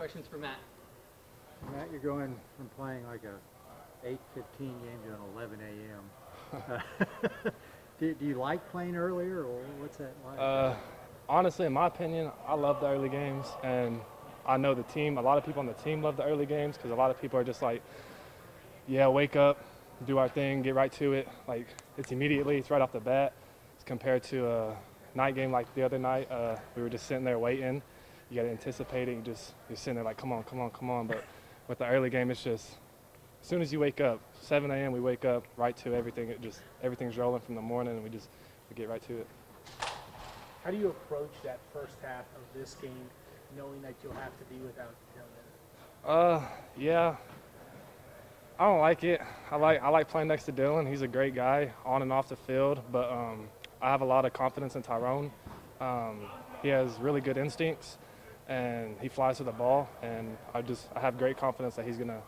questions for Matt. Matt, you're going from playing like a 8:15 game to an 11 a.m. Do you like playing earlier, or what's that like? Honestly, in my opinion, I love the early games, and I know the team. A lot of people on the team love the early games because a lot of people are just like, yeah, wake up, do our thing, get right to it. Like it's immediately, it's right off the bat. It's compared to a night game like the other night. We were just sitting there waiting. You got to anticipate it. You're sitting there like, come on, come on, come on. But with the early game, it's just as soon as you wake up, 7 a.m. we wake up right to everything. Everything's rolling from the morning, and we get right to it. How do you approach that first half of this game, knowing that you'll have to be without Dylan? Yeah. I don't like it. I like playing next to Dylan. He's a great guy on and off the field, but I have a lot of confidence in Tyrone. He has really good instincts, and he flies to the ball, and I have great confidence that he's going to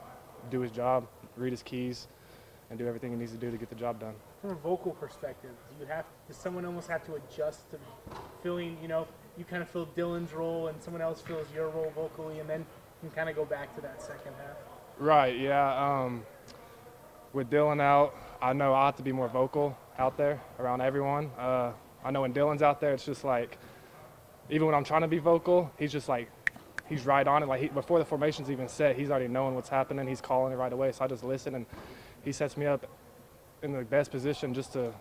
do his job, read his keys, and do everything he needs to do to get the job done. From a vocal perspective, does someone almost have to adjust to feeling, you kind of fill Dylan's role and someone else fills your role vocally, and then you can kind of go back to that second half? Right, yeah. With Dylan out, I know I have to be more vocal out there around everyone. I know when Dylan's out there, it's just like, even when I'm trying to be vocal, he's just like, he's right on it. Like before the formation's even set, he's already knowing what's happening. He's calling it right away, so I just listen, and he sets me up in the best position just to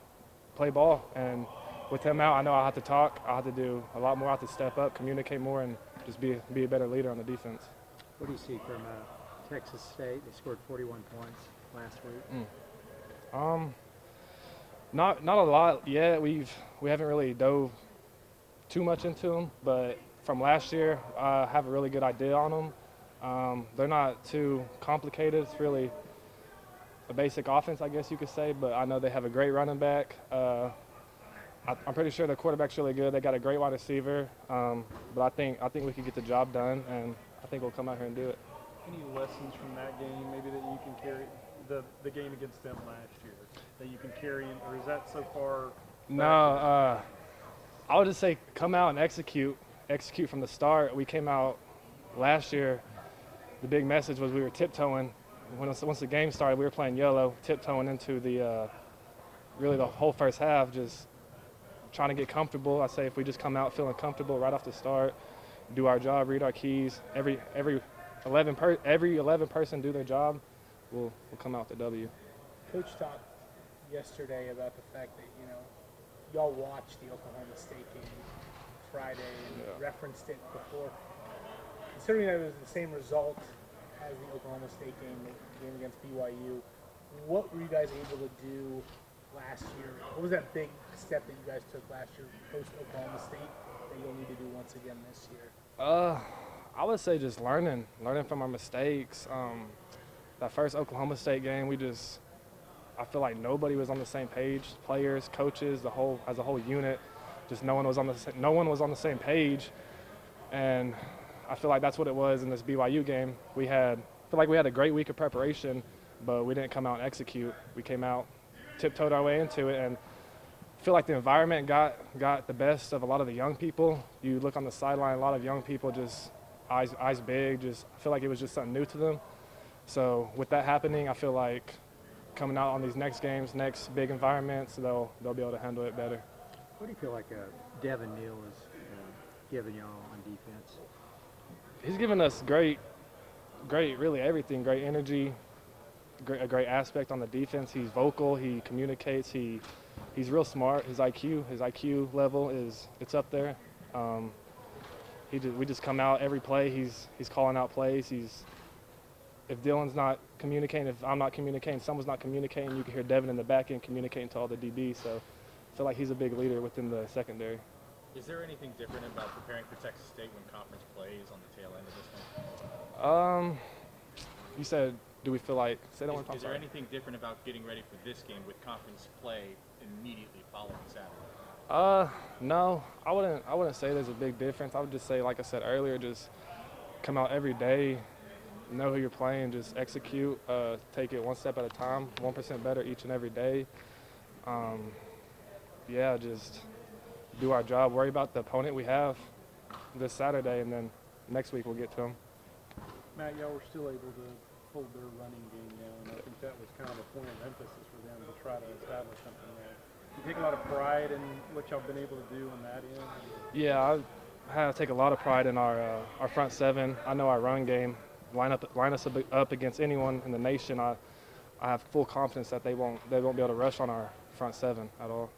play ball. And with him out, I know I have to talk. I have to do a lot more. I have to step up, communicate more, and just be a better leader on the defense. What do you see from Texas State? They scored 41 points last week. Not a lot yet. We haven't really dove too much into them, but from last year, I have a really good idea on them. They're not too complicated. It's really a basic offense, I guess you could say, but I know they have a great running back. I'm pretty sure their quarterback's really good. They got a great wide receiver, but I think we can get the job done, and I think we'll come out here and do it. Any lessons from that game maybe that you can carry, the game against them last year, that you can carry, or is that so far? No, I would just say come out and execute from the start. We came out last year, the big message was we were tiptoeing. Once the game started, we were playing yellow, tiptoeing into really the whole first half, just trying to get comfortable. I say if we just come out feeling comfortable right off the start, do our job, read our keys, every 11 person do their job, we'll come out with the W. Coach talked yesterday about the fact that, y'all watched the Oklahoma State game Friday and referenced it before. Considering that it was the same result as the Oklahoma State game, the game against BYU, what were you guys able to do last year? What was that big step that you guys took last year post-Oklahoma State that you'll need to do once again this year? I would say just learning from our mistakes. That first Oklahoma State game, I feel like nobody was on the same page. Players, coaches, as a whole unit, just no one was on the same page. And I feel like that's what it was in this BYU game. I feel like we had a great week of preparation, but we didn't come out and execute. We came out, tiptoed our way into it, and I feel like the environment got the best of a lot of the young people. You look on the sideline, a lot of young people just eyes big. I feel like it was just something new to them. So with that happening, I feel like coming out on these next games, next big environments, they'll be able to handle it better. What do you feel like Devin Neal is giving y'all on defense? He's given us great, really everything, great energy, a great aspect on the defense. He's vocal, he communicates, he's real smart. His IQ level it's up there. We just come out every play. He's calling out plays. If Dylan's not communicating, if I'm not communicating, someone's not communicating, you can hear Devin in the back end communicating to all the DBs. So I feel like he's a big leader within the secondary. Is there anything different about preparing for Texas State when conference play is on the tail end of this one? You said, do we feel like? Say that one time. Is there anything different about getting ready for this game with conference play immediately following Saturday? No, I wouldn't say there's a big difference. I would just say, like I said earlier, just come out every day, know who you're playing, just execute, take it one step at a time, 1% better each and every day. Just do our job, worry about the opponent we have this Saturday, and then next week we'll get to them. Matt, y'all were still able to hold their running game down, and I think that was kind of a point of emphasis for them to try to establish something there. You take a lot of pride in what y'all been able to do on that end? Yeah, I have to take a lot of pride in our front seven. I know our run game, line us up against anyone in the nation. I have full confidence that they won't be able to rush on our front seven at all.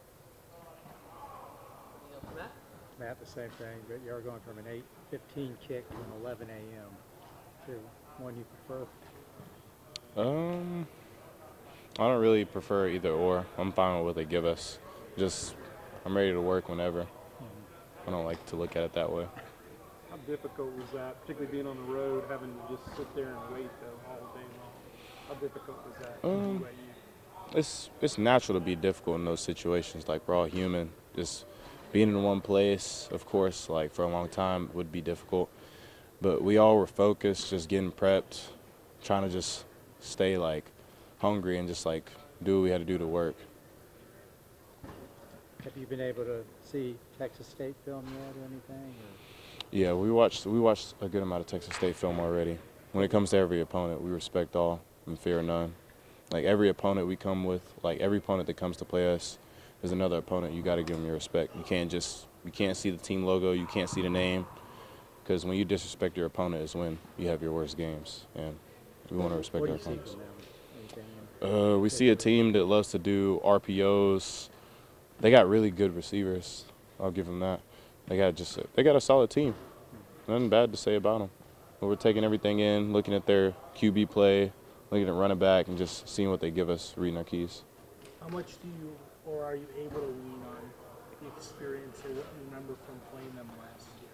Matt, the same thing, but you're going from an 8:15 kick to an 11 a.m. to one you prefer? I don't really prefer either or. I'm fine with what they give us. I'm ready to work whenever. I don't like to look at it that way. How difficult was that, particularly being on the road, having to just sit there and wait though all day long? How difficult was that? It's natural to be difficult in those situations. Like, we're all human. Just being in one place, of course, like for a long time would be difficult. But we all were focused, just getting prepped, trying to just stay like hungry and just like do what we had to do to work. Have you been able to see Texas State film yet or anything? Or? Yeah, we watched a good amount of Texas State film already. When it comes to every opponent, we respect all and fear none. Like, every opponent we come with, like every opponent that comes to play us is another opponent. You got to give them your respect. You can't see the team logo, you can't see the name, because when you disrespect your opponent is when you have your worst games, and we want to respect our opponents. We see a team that loves to do RPOs. They got really good receivers. I'll give them that. They got a solid team. Nothing bad to say about them. But we're taking everything in, looking at their QB play, looking at running back, and just seeing what they give us, reading our keys. How much do you, or are you able to lean on the experience or what you remember from playing them last year?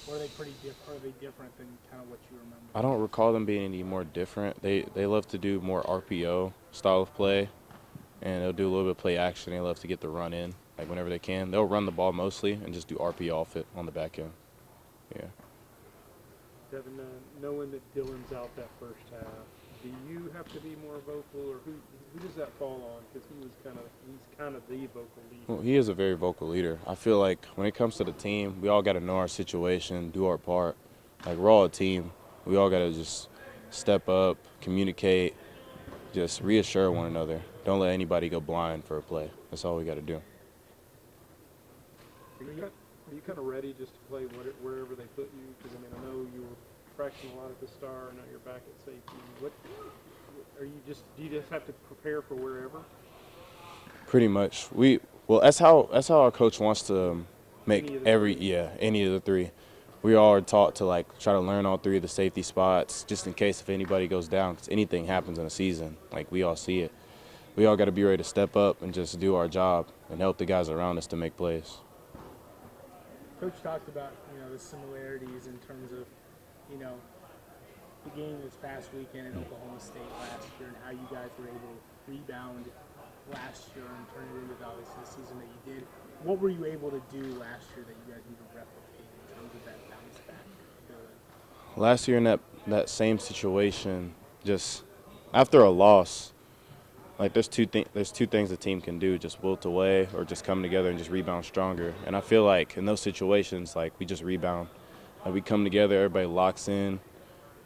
Or are they pretty different? Are they different than kind of what you remember? I don't recall them being any more different. They love to do more RPO style of play, and they'll do a little bit of play action. They love to get the run in, like whenever they can. They'll run the ball mostly and just do RPO off it on the back end. Yeah. Devin, knowing that Dylan's out that first half, do you have to be more vocal, or who does that fall on? Because he's kind of the vocal leader. Well, he is a very vocal leader. I feel like when it comes to the team, we all got to know our situation, do our part. Like, we're all a team. We all got to just step up, communicate, just reassure one another. Don't let anybody go blind for a play. That's all we got to do. Are you kind of ready just to play wherever they put you? Because, I mean, I know you were practicing a lot at the Star, and now you're back at safety. Do you just have to prepare for wherever? Pretty much. That's how our coach wants to make any of the three. We all are taught to like try to learn all three of the safety spots just in case if anybody goes down, because anything happens in a season. Like, we all see it. We all got to be ready to step up and just do our job and help the guys around us to make plays. Coach talked about, the similarities in terms of, the game this past weekend in Oklahoma State last year and how you guys were able to rebound last year and turn it into obviously the season that you did. What were you able to do last year that you guys need to replicate in terms of that bounce back ability? Last year in that same situation, just after a loss, like there's two things the team can do: just wilt away or just come together and just rebound stronger. And I feel like in those situations, like, we just rebound. Like, we come together, everybody locks in,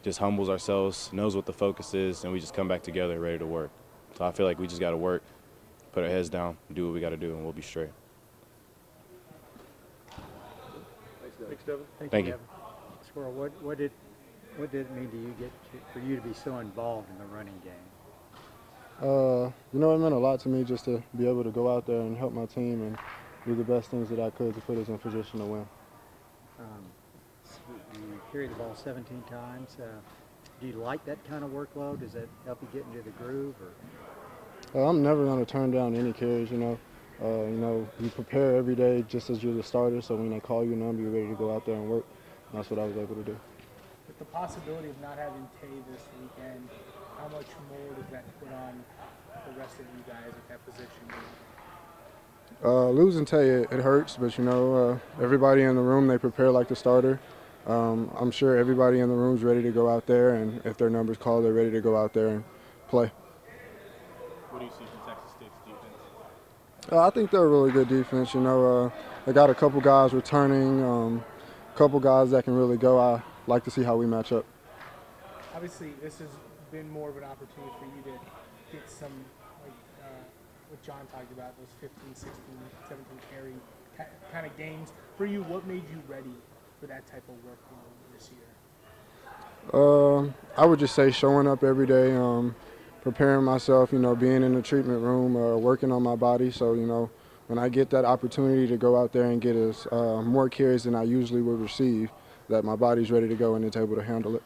just humbles ourselves, knows what the focus is, and we just come back together ready to work. So I feel like we just got to work, put our heads down, do what we got to do, and we'll be straight. Thanks, Devin. Thank you. Squirrel, what did it mean to you for you to be so involved in the running game? It meant a lot to me just to be able to go out there and help my team and do the best things that I could to put us in position to win. You carried the ball 17 times. Do you like that kind of workload? Does that help you get into the groove? Or? I'm never going to turn down any carries, you prepare every day just as you're the starter, so when they call you a number, you're ready to go out there and work. And that's what I was able to do. With the possibility of not having Tay this weekend, how much more does that put on the rest of you guys at that position? Losing Tay, it hurts, but everybody in the room, they prepare like the starter. I'm sure everybody in the room is ready to go out there, and if their number's called, they're ready to go out there and play. What do you see from Texas State's defense? I think they're a really good defense. they got a couple guys returning, a couple guys that can really go. I like to see how we match up. Obviously, this has been more of an opportunity for you to get some, like what John talked about, those 15, 16, 17 carry kind of games. For you, what made you ready for that type of workload this year? I would just say showing up every day, preparing myself, being in the treatment room, working on my body. So, when I get that opportunity to go out there and get as more carries than I usually would receive, that my body's ready to go and it's able to handle it.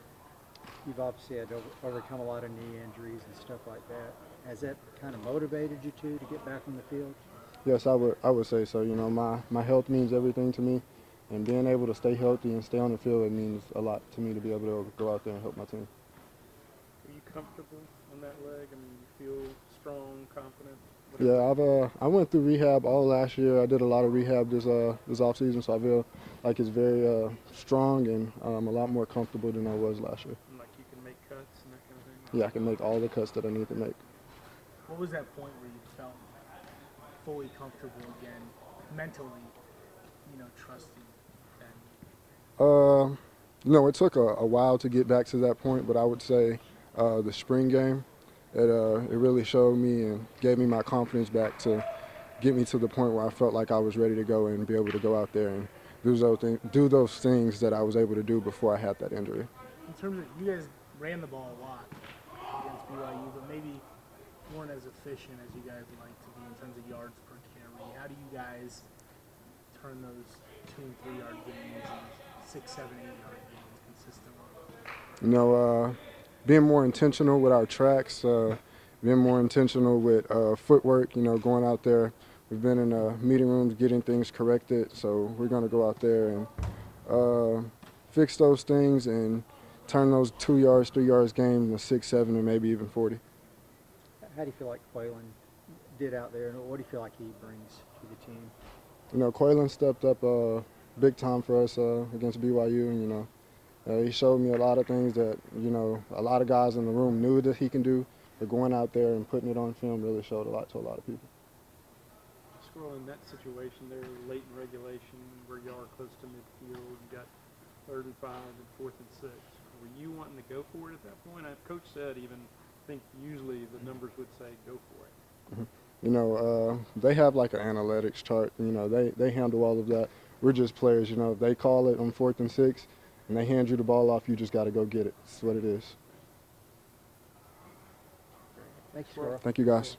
You've obviously had to overcome a lot of knee injuries and stuff like that. Has that kind of motivated you to get back on the field? Yes, I would say so. My health means everything to me, and being able to stay healthy and stay on the field, it means a lot to me to be able to go out there and help my team. Are you comfortable on that leg? I mean, you feel strong, confident? Yeah, I went through rehab all last year. I did a lot of rehab this off season, so I feel like it's very strong and a lot more comfortable than I was last year. And like you can make cuts and that kind of thing? Yeah, I can make all the cuts that I need to make. What was that point where you felt fully comfortable again, mentally, trusting then? It took a while to get back to that point, but I would say the spring game, it really showed me and gave me my confidence back to get me to the point where I felt like I was ready to go and be able to go out there and do those things that I was able to do before I had that injury. In terms of, you guys ran the ball a lot against BYU, but maybe weren't as efficient as you guys would like to be in terms of yards per carry. How do you guys turn those 2 and 3 yard gains and 6, 7, 8 yard gains consistently? Being more intentional with our tracks, being more intentional with footwork, going out there. We've been in meeting rooms getting things corrected, so we're going to go out there and fix those things and turn those 2 yards, 3 yards games into 6, 7, and maybe even 40. How do you feel like Quaylen did out there, and what do you feel like he brings to the team? Quaylen stepped up big time for us against BYU, and he showed me a lot of things that a lot of guys in the room knew that he can do, but going out there and putting it on film really showed a lot to a lot of people. Squirrel, in that situation there, late in regulation, where y'all are close to midfield, you got 3rd and 5 and 4th and 6. Were you wanting to go for it at that point? Coach said even, I think usually the numbers would say go for it. They have like an analytics chart. They handle all of that. We're just players. If they call it on 4th and 6 and they hand you the ball off, you just got to go get it. That's what it is. Thanks, Squirrel. Thank you, guys.